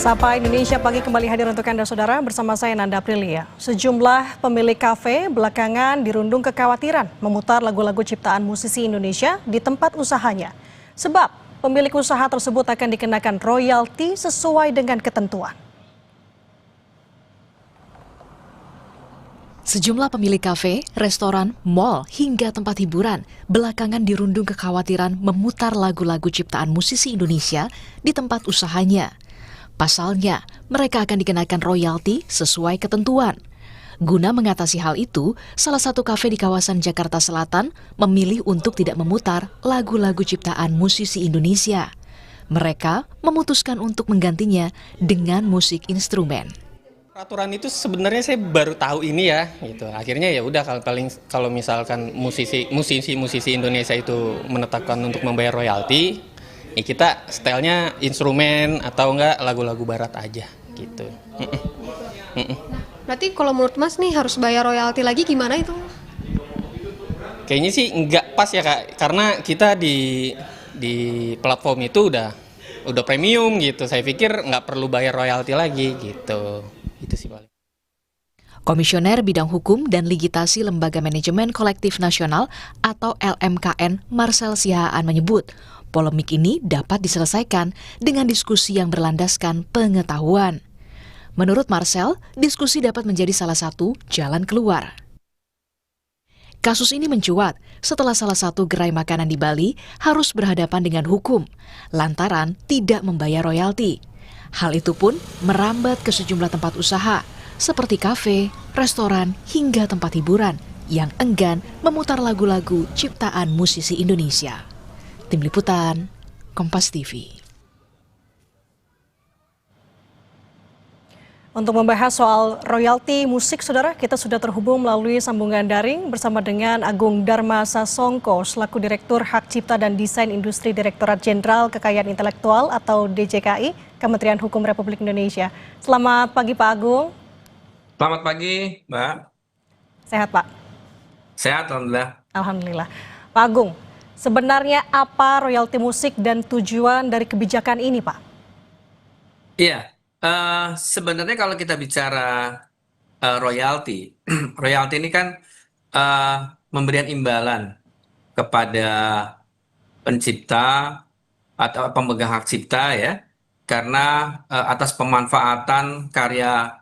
Sapa Indonesia Pagi kembali hadir untuk Anda Saudara bersama saya Nanda Aprilia. Sejumlah pemilik kafe belakangan dirundung kekhawatiran memutar lagu-lagu ciptaan musisi Indonesia di tempat usahanya. Sebab pemilik usaha tersebut akan dikenakan royalti sesuai dengan ketentuan. Sejumlah pemilik kafe, restoran, mal, hingga tempat hiburan belakangan dirundung kekhawatiran memutar lagu-lagu ciptaan musisi Indonesia di tempat usahanya. Pasalnya, mereka akan dikenakan royalti sesuai ketentuan. Guna mengatasi hal itu, salah satu kafe di kawasan Jakarta Selatan memilih untuk tidak memutar lagu-lagu ciptaan musisi Indonesia. Mereka memutuskan untuk menggantinya dengan musik instrumen. Peraturan itu sebenarnya saya baru tahu ini ya, gitu. Akhirnya ya udah kalau misalkan musisi Indonesia itu menetapkan untuk membayar royalti, ya kita stylenya instrumen atau enggak lagu-lagu barat aja, gitu. Berarti kalau menurut Mas nih harus bayar royalti lagi gimana itu? Kayaknya sih nggak pas ya Kak, karena kita di platform itu udah premium gitu. Saya pikir nggak perlu bayar royalti lagi gitu. Itu sih paling. Komisioner Bidang Hukum dan Ligitasi Lembaga Manajemen Kolektif Nasional atau LMKN Marcel Sihaan menyebut, polemik ini dapat diselesaikan dengan diskusi yang berlandaskan pengetahuan. Menurut Marcel, diskusi dapat menjadi salah satu jalan keluar. Kasus ini mencuat setelah salah satu gerai makanan di Bali harus berhadapan dengan hukum lantaran tidak membayar royalti. Hal itu pun merambat ke sejumlah tempat usaha seperti kafe, restoran, hingga tempat hiburan yang enggan memutar lagu-lagu ciptaan musisi Indonesia. Tim Liputan, Kompas TV. Untuk membahas soal royalti musik, Saudara, kita sudah terhubung melalui sambungan daring bersama dengan Agung Dharma Sasongko, selaku Direktur Hak Cipta dan Desain Industri Direktorat Jenderal Kekayaan Intelektual atau DJKI, Kementerian Hukum Republik Indonesia. Selamat pagi Pak Agung. Selamat pagi, Mbak. Sehat Pak? Sehat, Alhamdulillah. Alhamdulillah. Pak Agung, sebenarnya apa royalti musik dan tujuan dari kebijakan ini, Pak? Iya, sebenarnya kalau kita bicara royalti, royalti ini kan memberikan imbalan kepada pencipta atau pemegang hak cipta ya, karena atas pemanfaatan karya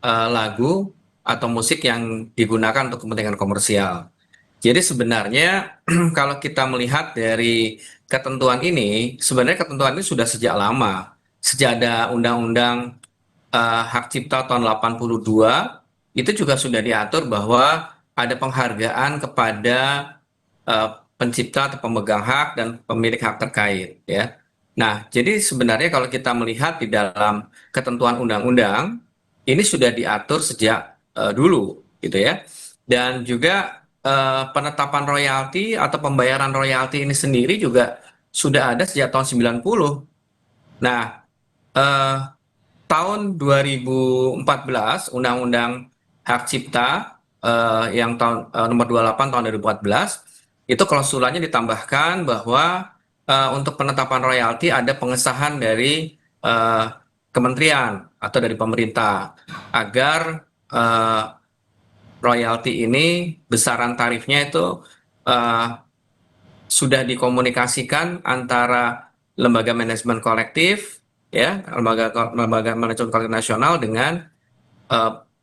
lagu atau musik yang digunakan untuk kepentingan komersial. Jadi sebenarnya kalau kita melihat dari ketentuan ini, sebenarnya ketentuan ini sudah sejak lama. Sejak ada Undang-Undang Hak Cipta tahun 82, itu juga sudah diatur bahwa ada penghargaan kepada pencipta atau pemegang hak dan pemilik hak terkait. Ya. Nah, jadi sebenarnya kalau kita melihat di dalam ketentuan undang-undang, ini sudah diatur sejak dulu, gitu ya. Dan juga penetapan royalti atau pembayaran royalti ini sendiri juga sudah ada sejak tahun 90. Nah, tahun 2014 Undang-Undang Hak Cipta yang tahun nomor 28 tahun 2014 itu klausulanya ditambahkan bahwa untuk penetapan royalti ada pengesahan dari kementerian atau dari pemerintah agar royalti ini besaran tarifnya itu sudah dikomunikasikan antara lembaga manajemen kolektif ya, lembaga manajemen kolektif nasional dengan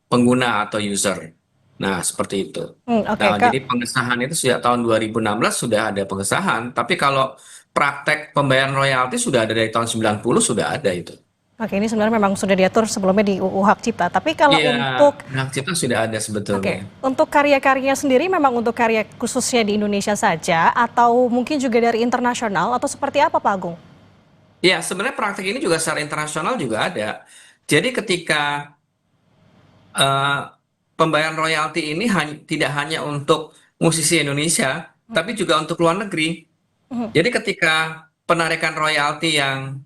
pengguna atau user. Nah, seperti itu. Nah, jadi pengesahan itu sejak tahun 2016 sudah ada pengesahan, tapi kalau praktek pembayaran royalti sudah ada dari tahun 90 sudah ada itu. Oke, ini sebenarnya memang sudah diatur sebelumnya di UU Hak Cipta. Tapi kalau untuk Hak Cipta sudah ada sebetulnya. Untuk karya-karyanya sendiri memang untuk karya khususnya di Indonesia saja atau mungkin juga dari internasional atau seperti apa Pak Agung? Ya, sebenarnya praktek ini juga secara internasional juga ada. Jadi ketika pembayaran royalti ini tidak hanya untuk musisi Indonesia, tapi juga untuk luar negeri. Jadi ketika penarikan royalti yang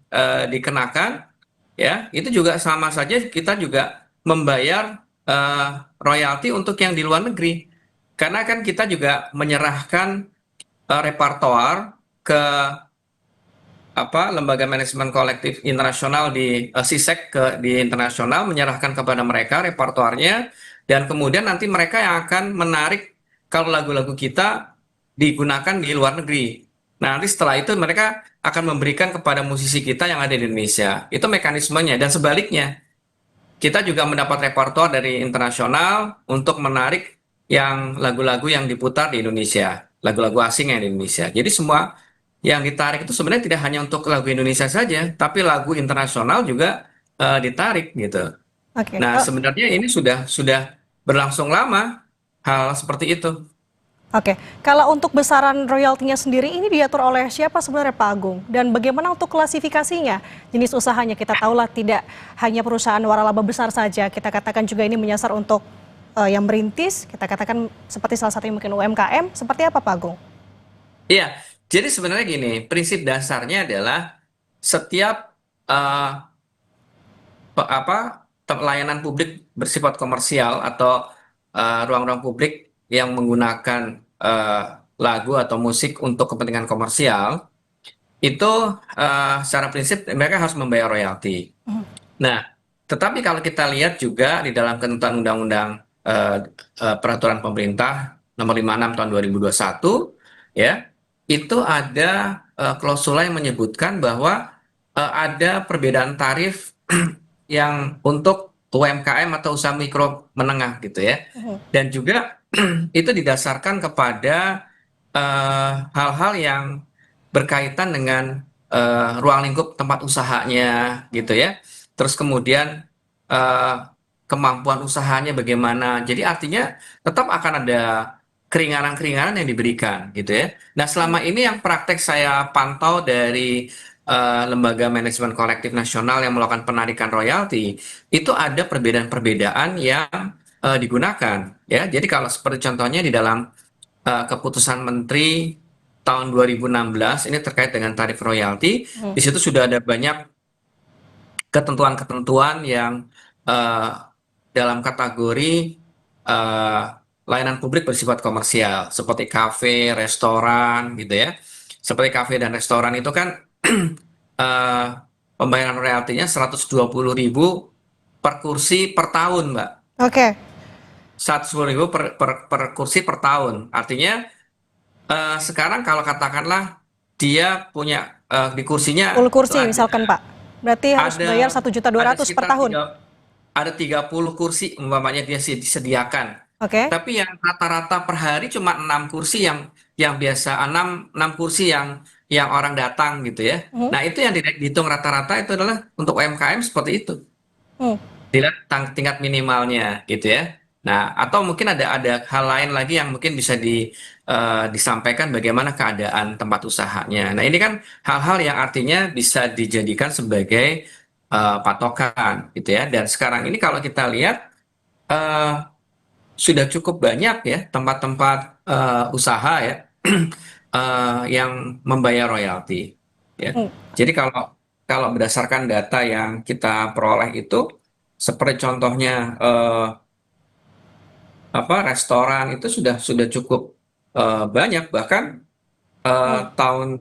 dikenakan, ya itu juga sama saja kita juga membayar royalti untuk yang di luar negeri. Karena kan kita juga menyerahkan repertoar ke lembaga manajemen kolektif internasional di SISEK di internasional menyerahkan kepada mereka repertoarnya, dan kemudian nanti mereka yang akan menarik kalau lagu-lagu kita digunakan di luar negeri. Nah, nanti setelah itu mereka akan memberikan kepada musisi kita yang ada di Indonesia. Itu mekanismenya, dan sebaliknya kita juga mendapat repertoar dari internasional untuk menarik yang lagu-lagu yang diputar di Indonesia, lagu-lagu asing yang di Indonesia. Jadi semua yang ditarik itu sebenarnya tidak hanya untuk lagu Indonesia saja, tapi lagu internasional juga ditarik gitu. Oke. Nah, sebenarnya ini sudah berlangsung lama hal seperti itu. Oke, kalau untuk besaran royaltinya sendiri ini diatur oleh siapa sebenarnya Pak Agung? Dan bagaimana untuk klasifikasinya? Jenis usahanya kita tahulah tidak hanya perusahaan waralaba besar saja, kita katakan juga ini menyasar untuk yang merintis, kita katakan seperti salah satunya mungkin UMKM, seperti apa Pak Agung? Iya, jadi sebenarnya gini, prinsip dasarnya adalah setiap eh, layanan publik bersifat komersial atau ruang-ruang publik yang menggunakan lagu atau musik untuk kepentingan komersial itu secara prinsip mereka harus membayar royalti. Nah, tetapi kalau kita lihat juga di dalam ketentuan undang-undang peraturan pemerintah nomor 56 tahun 2021 ya, itu ada klausula yang menyebutkan bahwa ada perbedaan tarif yang untuk UMKM atau usaha mikro menengah gitu ya. Dan juga itu didasarkan kepada hal-hal yang berkaitan dengan ruang lingkup tempat usahanya gitu ya. Terus kemudian eh, kemampuan usahanya bagaimana. Jadi artinya tetap akan ada keringanan-keringanan yang diberikan gitu ya. Nah, selama ini yang praktek saya pantau dari lembaga manajemen kolektif nasional yang melakukan penarikan royalti, itu ada perbedaan-perbedaan yang digunakan ya. Jadi kalau seperti contohnya di dalam keputusan Menteri tahun 2016 ini terkait dengan tarif royalti, di situ sudah ada banyak ketentuan-ketentuan yang eh, dalam kategori eh, layanan publik bersifat komersial, seperti kafe, restoran, gitu ya. Seperti kafe dan restoran itu kan eh, pembayaran royaltinya 120.000 per kursi per tahun, Mbak. Oke, 110.000 per kursi per tahun. Artinya sekarang kalau katakanlah dia punya di kursinya full itu kursi misalkan Pak, berarti harus bayar ada 1.200.000 per sekitar tahun. ada 30 kursi umpamanya dia disediakan. Oke, Tapi yang rata-rata per hari cuma 6 kursi yang biasa 6 kursi yang orang datang gitu ya. Mhm. Nah, itu yang dihitung rata-rata itu adalah untuk UMKM seperti itu. Hmm. Dilihat tingkat minimalnya gitu ya. Nah, atau mungkin ada hal lain lagi yang mungkin bisa disampaikan bagaimana keadaan tempat usahanya. Nah, ini kan hal-hal yang artinya bisa dijadikan sebagai patokan gitu ya. Dan sekarang ini kalau kita lihat eh, sudah cukup banyak ya tempat-tempat usaha ya yang membayar royalti ya. Hmm. Jadi kalau kalau berdasarkan data yang kita peroleh itu seperti contohnya restoran itu sudah cukup banyak, bahkan tahun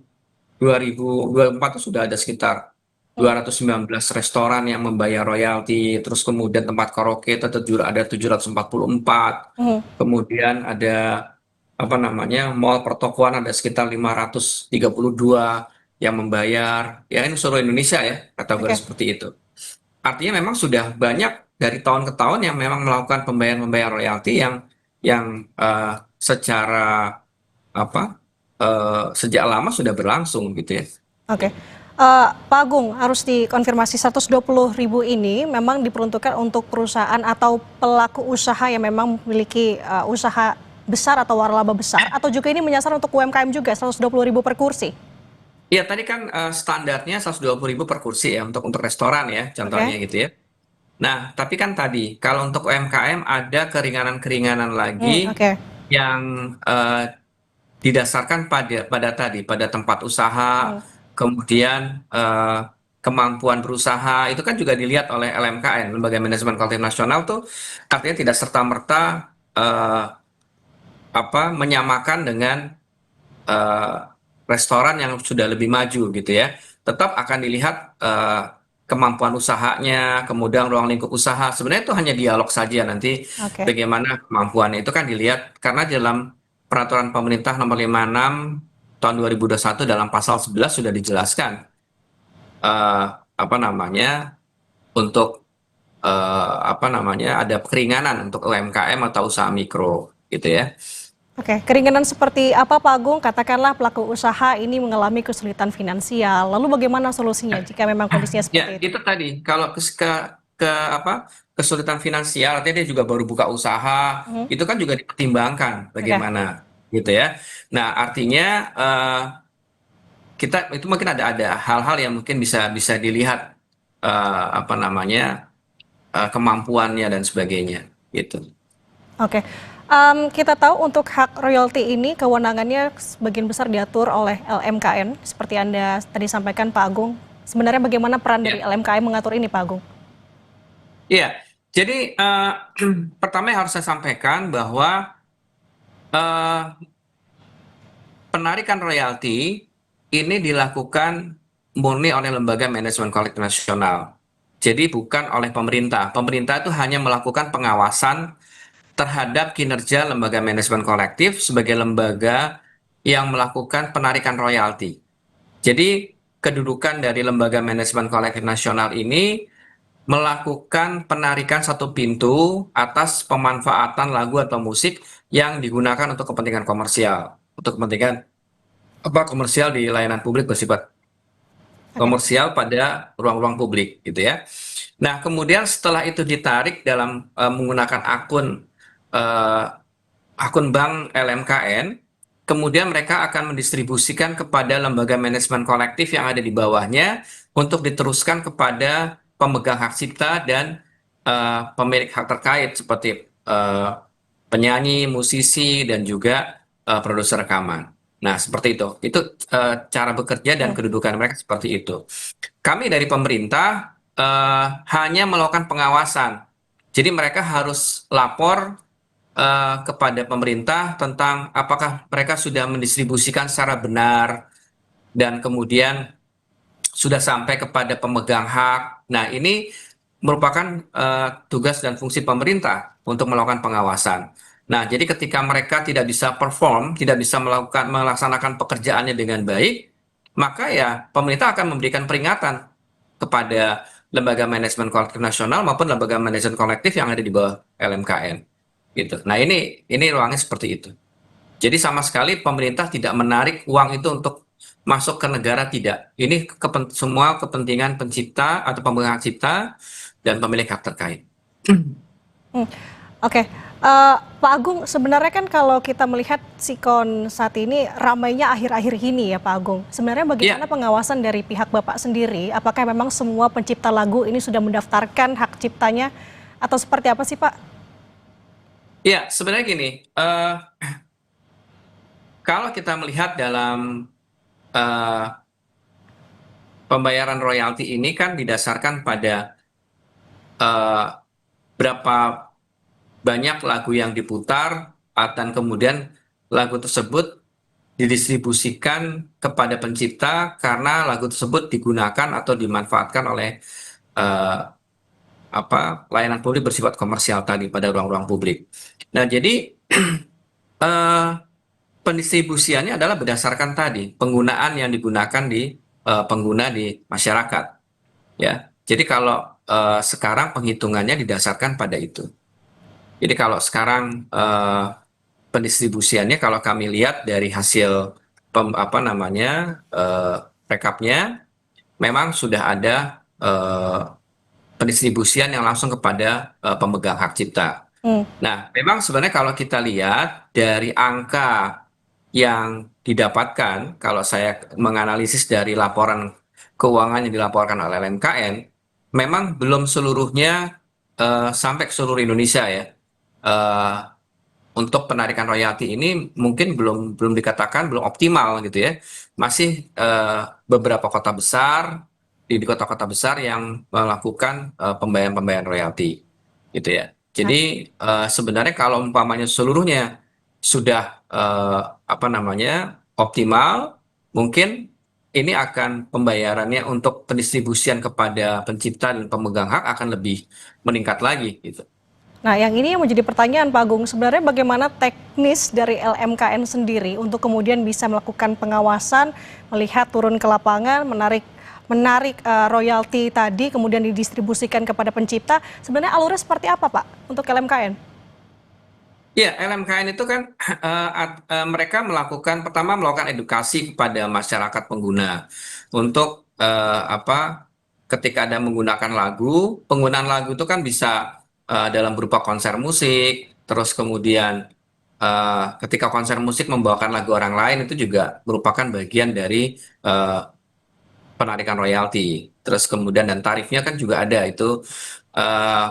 2024 itu sudah ada sekitar 219 restoran yang membayar royalti, terus kemudian tempat karaoke itu ada 744, Hmm. kemudian ada mall pertokoan ada sekitar 532 yang membayar, ya ini seluruh Indonesia ya kategori Oke. seperti itu. Artinya memang sudah banyak dari tahun ke tahun yang memang melakukan pembayaran royalti yang secara sejak lama sudah berlangsung gitu ya. Oke. Pak Agung, harus dikonfirmasi 120.000 ini memang diperuntukkan untuk perusahaan atau pelaku usaha yang memang memiliki usaha besar atau waralaba besar, atau juga ini menyasar untuk UMKM juga 120.000 per kursi? Iya, tadi kan standarnya 120.000 per kursi ya untuk restoran ya contohnya Oke. gitu ya. Nah, tapi kan tadi kalau untuk UMKM ada keringanan-keringanan lagi Oke. yang didasarkan pada tempat usaha, kemudian kemampuan berusaha itu kan juga dilihat oleh LMKN, Lembaga Manajemen Kolektif Nasional tuh artinya tidak serta-merta menyamakan dengan restoran yang sudah lebih maju gitu ya. tetap akan dilihat kemampuan usahanya, kemudian ruang lingkup usaha. Sebenarnya itu hanya dialog saja, nanti Oke. bagaimana kemampuannya itu kan dilihat, karena dalam peraturan pemerintah nomor 56 tahun 2021 dalam pasal 11 sudah dijelaskan apa namanya untuk apa namanya ada keringanan untuk UMKM atau usaha mikro gitu ya. Oke, keringanan seperti apa Pak Agung? Katakanlah pelaku usaha ini mengalami kesulitan finansial, lalu bagaimana solusinya jika memang kondisinya Ya, seperti itu? itu tadi. Kalau ke apa kesulitan finansial, artinya dia juga baru buka usaha, Mhm. itu kan juga dipertimbangkan Oke, bagaimana, gitu ya. Nah, artinya kita itu mungkin ada hal-hal yang mungkin bisa bisa dilihat apa namanya kemampuannya dan sebagainya, gitu. oke. Kita tahu untuk hak royalti ini kewenangannya sebagian besar diatur oleh LMKN, seperti Anda tadi sampaikan Pak Agung. Sebenarnya bagaimana peran dari Ya, LMKN mengatur ini Pak Agung? iya. Jadi pertama yang harus saya sampaikan bahwa eh, penarikan royalti ini dilakukan murni oleh lembaga manajemen kolektif nasional. Jadi bukan oleh pemerintah. Pemerintah itu hanya melakukan pengawasan terhadap kinerja lembaga manajemen kolektif sebagai lembaga yang melakukan penarikan royalti. Jadi kedudukan dari lembaga manajemen kolektif nasional ini melakukan penarikan satu pintu atas pemanfaatan lagu atau musik yang digunakan untuk kepentingan komersial, untuk kepentingan apa komersial di layanan publik bersifat Oke. komersial pada ruang-ruang publik gitu ya. Nah, kemudian setelah itu ditarik dalam menggunakan eh, akun bank LMKN, kemudian mereka akan mendistribusikan kepada lembaga manajemen kolektif yang ada di bawahnya untuk diteruskan kepada pemegang hak cipta dan pemilik hak terkait seperti penyanyi, musisi, dan juga produser rekaman. Nah, seperti itu. Itu cara bekerja dan Hmm. kedudukan mereka seperti itu. Kami dari pemerintah hanya melakukan pengawasan. Jadi mereka harus lapor kepada pemerintah tentang apakah mereka sudah mendistribusikan secara benar dan kemudian sudah sampai kepada pemegang hak. Nah, ini merupakan tugas dan fungsi pemerintah untuk melakukan pengawasan. Nah, jadi ketika mereka tidak bisa perform, tidak bisa melaksanakan pekerjaannya dengan baik, maka ya pemerintah akan memberikan peringatan kepada lembaga manajemen kolektif nasional maupun lembaga manajemen kolektif yang ada di bawah LMKN. Gitu. Nah, ini ruangnya seperti itu. Jadi sama sekali pemerintah tidak menarik uang itu untuk masuk ke negara, tidak. Ini semua kepentingan pencipta atau pemegang hak cipta dan pemilik hak terkait. Hmm. Oke, Pak Agung, sebenarnya kan kalau kita melihat sikon saat ini ramainya akhir-akhir ini ya Pak Agung. Sebenarnya bagaimana Iya, pengawasan dari pihak Bapak sendiri? Apakah memang semua pencipta lagu ini sudah mendaftarkan hak ciptanya atau seperti apa sih Pak? iya, sebenarnya gini, kalau kita melihat dalam eh, pembayaran royalti ini kan didasarkan pada eh, berapa banyak lagu yang diputar dan kemudian lagu tersebut didistribusikan kepada pencipta karena lagu tersebut digunakan atau dimanfaatkan oleh eh, apa layanan publik bersifat komersial tadi pada ruang-ruang publik. Nah, jadi eh, pendistribusiannya adalah berdasarkan tadi penggunaan yang digunakan di pengguna di masyarakat, ya. Jadi kalau sekarang penghitungannya didasarkan pada itu. Jadi kalau sekarang pendistribusiannya kalau kami lihat dari hasil apa namanya rekapnya memang sudah ada pendistribusian yang langsung kepada pemegang hak cipta. Hmm. Nah, memang sebenarnya kalau kita lihat dari angka yang didapatkan, kalau saya menganalisis dari laporan keuangan yang dilaporkan oleh LMKN, memang belum seluruhnya sampai ke seluruh Indonesia ya. Eh, untuk penarikan royalti ini mungkin belum belum dikatakan belum optimal gitu ya. Masih beberapa kota besar di kota-kota besar yang melakukan pembayaran-pembayaran royalti gitu ya. Jadi sebenarnya kalau umpamanya seluruhnya sudah apa namanya optimal, mungkin ini akan pembayarannya untuk pendistribusian kepada pencipta dan pemegang hak akan lebih meningkat lagi gitu. Nah, yang ini yang menjadi pertanyaan Pak Agung, sebenarnya bagaimana teknis dari LMKN sendiri untuk kemudian bisa melakukan pengawasan, melihat turun ke lapangan, menarik royalti tadi, kemudian didistribusikan kepada pencipta. Sebenarnya alurnya seperti apa Pak untuk LMKN? Ya, LMKN itu kan mereka pertama melakukan edukasi kepada masyarakat pengguna untuk ketika ada menggunakan lagu, penggunaan lagu itu kan bisa dalam berupa konser musik, terus kemudian ketika konser musik membawakan lagu orang lain itu juga merupakan bagian dari penarikan royalti. Terus kemudian dan tarifnya kan juga ada itu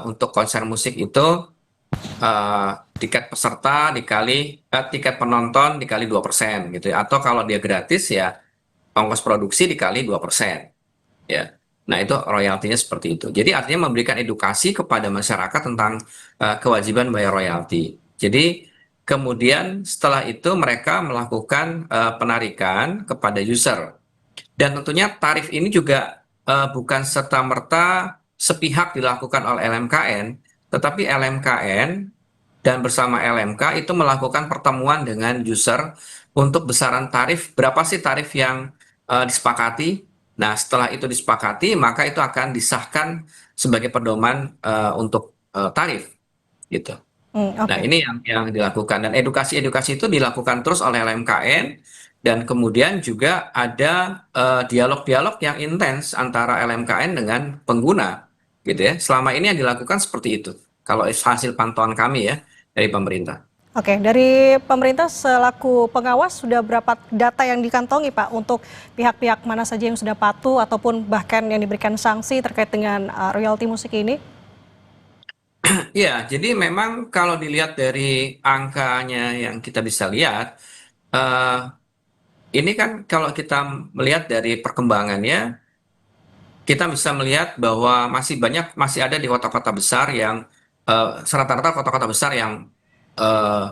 untuk konser musik itu tiket peserta tiket penonton dikali 2% gitu ya. Atau kalau dia gratis ya ongkos produksi dikali 2%. Ya. Nah, itu royaltinya seperti itu. Jadi artinya memberikan edukasi kepada masyarakat tentang kewajiban bayar royalti. Jadi kemudian setelah itu mereka melakukan penarikan kepada user. Dan tentunya tarif ini juga bukan serta-merta sepihak dilakukan oleh LMKN, tetapi LMKN dan bersama LMK itu melakukan pertemuan dengan user untuk besaran tarif, berapa sih tarif yang disepakati. Nah, setelah itu disepakati, maka itu akan disahkan sebagai pedoman untuk tarif, gitu. Nah, Oke. ini yang dilakukan dan edukasi-edukasi itu dilakukan terus oleh LMKN dan kemudian juga ada dialog-dialog yang intens antara LMKN dengan pengguna, gitu ya. Selama ini yang dilakukan seperti itu. Kalau hasil pantauan kami ya dari pemerintah. Oke, dari pemerintah selaku pengawas sudah berapa data yang dikantongi Pak untuk pihak-pihak mana saja yang sudah patuh ataupun bahkan yang diberikan sanksi terkait dengan royalti musik ini? Ya, jadi memang kalau dilihat dari angkanya yang kita bisa lihat, eh, ini kan kalau kita melihat dari perkembangannya, kita bisa melihat bahwa masih ada di kota-kota besar yang rata-rata kota-kota besar yang eh,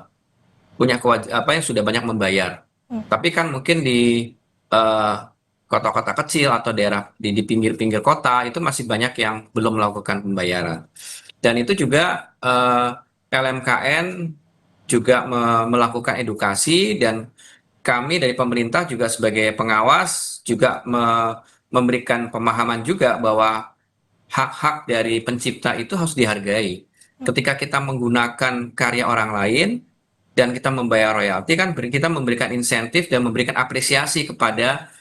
punya yang sudah banyak membayar. Hmm, Tapi kan mungkin di eh, kota-kota kecil atau daerah di pinggir-pinggir kota itu masih banyak yang belum melakukan pembayaran. Dan itu juga LMKN juga melakukan edukasi dan kami dari pemerintah juga sebagai pengawas juga memberikan pemahaman juga bahwa hak-hak dari pencipta itu harus dihargai. Ketika kita menggunakan karya orang lain dan kita membayar royalti kan kita memberikan insentif dan memberikan apresiasi kepada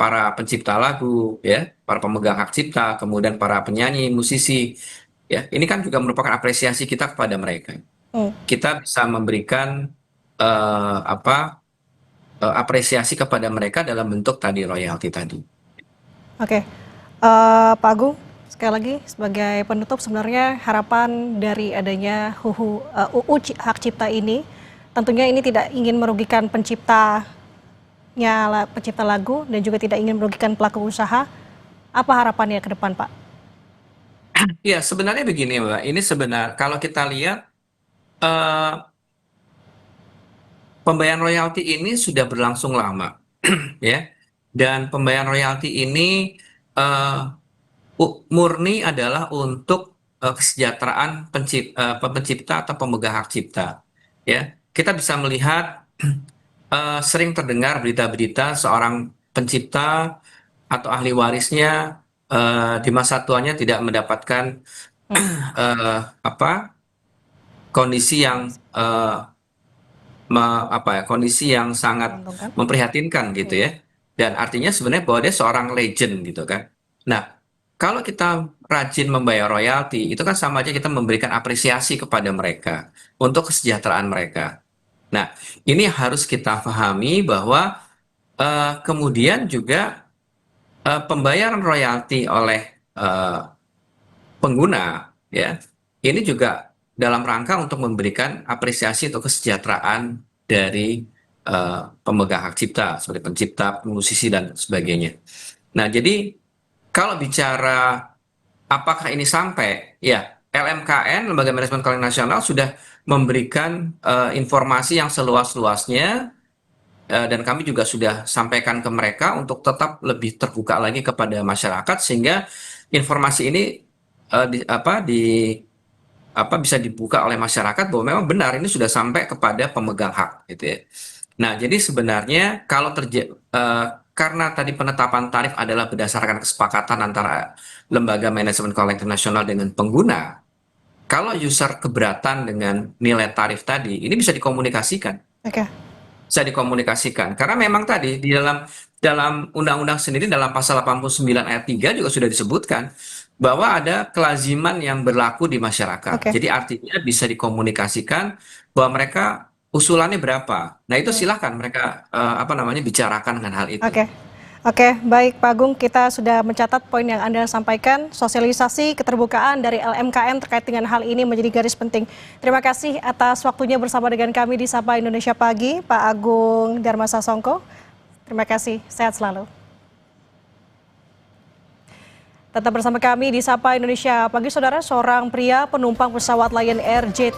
para pencipta lagu ya, para pemegang hak cipta, kemudian para penyanyi, musisi ya. Ini kan juga merupakan apresiasi kita kepada mereka. hmm. Kita bisa memberikan apresiasi kepada mereka dalam bentuk tadi royalti tadi. Oke, Pak Agung, sekali lagi sebagai penutup sebenarnya harapan dari adanya Hak Cipta ini, tentunya ini tidak ingin merugikan pencipta lagu dan juga tidak ingin merugikan pelaku usaha. Apa harapannya ke depan, Pak? Ya, sebenarnya begini, Mbak. Ini kalau kita lihat eh, pembayaran royalti ini sudah berlangsung lama, ya. Dan pembayaran royalti ini eh, murni adalah untuk kesejahteraan pencipta atau pemegang hak cipta. Ya, kita bisa melihat sering terdengar berita-berita seorang pencipta atau ahli warisnya di masa tuanya tidak mendapatkan Hmm, apa kondisi yang kondisi yang sangat menguntungkan. memprihatinkan gitu Iya. ya. Dan artinya sebenarnya bahwa dia seorang legend gitu kan. Nah, kalau kita rajin membayar royalti, itu kan sama aja kita memberikan apresiasi kepada mereka untuk kesejahteraan mereka. Nah, ini harus kita pahami bahwa kemudian juga pembayaran royalti oleh eh, pengguna ya ini juga dalam rangka untuk memberikan apresiasi untuk kesejahteraan dari pemegang hak cipta seperti pencipta, musisi dan sebagainya. Nah, jadi kalau bicara apakah ini sampai ya LMKN Lembaga Manajemen Keuangan Nasional sudah memberikan informasi yang seluas-luasnya dan kami juga sudah sampaikan ke mereka untuk tetap lebih terbuka lagi kepada masyarakat sehingga informasi ini bisa dibuka oleh masyarakat bahwa memang benar ini sudah sampai kepada pemegang hak gitu ya. Nah, jadi sebenarnya karena tadi penetapan tarif adalah berdasarkan kesepakatan antara lembaga manajemen kolektif nasional dengan pengguna, kalau user keberatan dengan nilai tarif tadi, ini bisa dikomunikasikan. Oke. Bisa dikomunikasikan. Karena memang tadi di dalam undang-undang sendiri dalam pasal 89 ayat 3 juga sudah disebutkan bahwa ada kelaziman yang berlaku di masyarakat. Oke. Jadi artinya bisa dikomunikasikan bahwa mereka usulannya berapa. Nah, itu silahkan mereka bicarakan dengan hal itu. Oke. Oke, baik Pak Agung, kita sudah mencatat poin yang Anda sampaikan. Sosialisasi keterbukaan dari LMKN terkait dengan hal ini menjadi garis penting. Terima kasih atas waktunya bersama dengan kami di Sapa Indonesia Pagi, Pak Agung Dharma Sasongko. Terima kasih, sehat selalu. Tetap bersama kami di Sapa Indonesia Pagi, Saudara. Seorang pria penumpang pesawat Lion Air JT